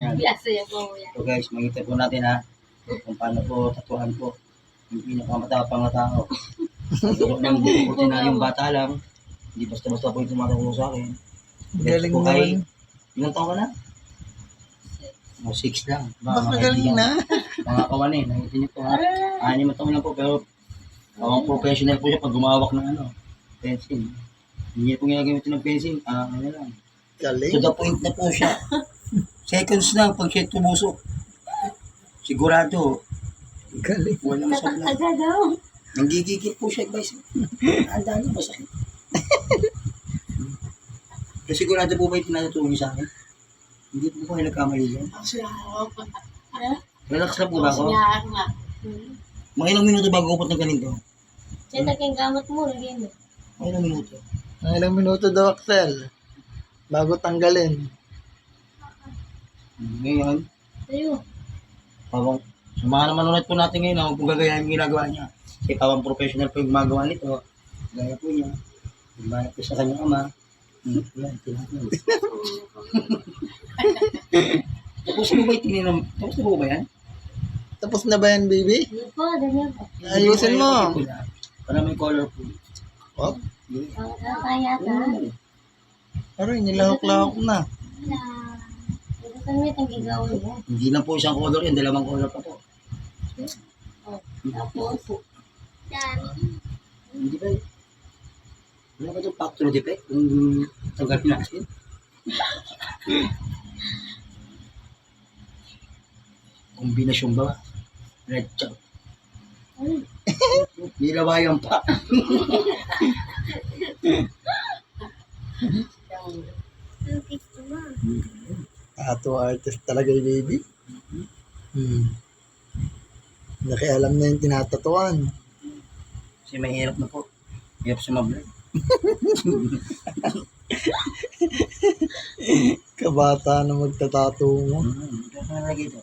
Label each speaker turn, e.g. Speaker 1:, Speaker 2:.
Speaker 1: Yan.
Speaker 2: Biasa yan po yan.
Speaker 1: So guys, makita po natin ha, kung paano po tatuan po yung pinakamatapang na tao. Pero nang ordinaryong bata lang, hindi basta-basta po yung tumatako sa akin.
Speaker 3: Galing
Speaker 1: po
Speaker 3: naman.
Speaker 1: ay, ilang taon ka na? O, 6 lang.
Speaker 3: Baka galing na.
Speaker 1: Mga kawan nakita niyo po ha. 6 taon lang po, pero ang professional po siya pag gumawak ng pencil. Hindi niya po ginagamit ng pencil, ano lang.
Speaker 3: Galing.
Speaker 1: To the point na po siya. Seconds lang pag siya tumusok. Sigurado,
Speaker 3: Galing.
Speaker 1: walang masabla.
Speaker 2: Agad daw.
Speaker 1: Nanggigigil po siya, guys. Ang dami masakit. Pero sigurado po ba yung tinatutulong niyo sa akin? Hindi po kayo nagkamali yan. Relax lang po ba ako?
Speaker 2: Sinyahan nga.
Speaker 1: Mga ilang minuto bago upot ng ganito?
Speaker 2: Siya naging gamot mo, lagyan mo.
Speaker 1: Mga ilang minuto?
Speaker 3: Ang ilang minuto daw, Axel. Bago tanggalin.
Speaker 1: Ngayon,
Speaker 2: Tayo.
Speaker 1: pawang, sa mga naman ulit po natin ngayon, huwag po gagayahin yung ginagawa niya. Kasi pawang professional po yung gumagawa nito. Gaya po niya. Gumaya po sa kanyang ama. Yan, tinatawag. Tapos mo ba yung tininam? Tapos na po ba yan?
Speaker 3: Tapos na ba yan, baby?
Speaker 2: Hindi po, ganyan po.
Speaker 3: Ayusin mo.
Speaker 1: Para may color po.
Speaker 3: Oh,
Speaker 2: Kaya ta.
Speaker 3: aray, nilahok-lahok na.
Speaker 2: Wala. Gusto mo itong gigawin mo.
Speaker 1: Hindi lang po isang color yan, dalawang color pa po.
Speaker 2: Oh, tapos. Yan.
Speaker 1: Hindi ba? Wala ba itong factory defect? Kung tanggalin natin? Kombinasyon ba? Red chop.
Speaker 2: Ay,
Speaker 1: Nilawayan pa.
Speaker 3: Tattoo artist talaga yung baby. Nakialam na yung tinatatuan.
Speaker 1: Kasi mahirap na po. Hirap sa mablay.
Speaker 3: Kabata na magtatato mo.
Speaker 1: Kaya nalagay ito.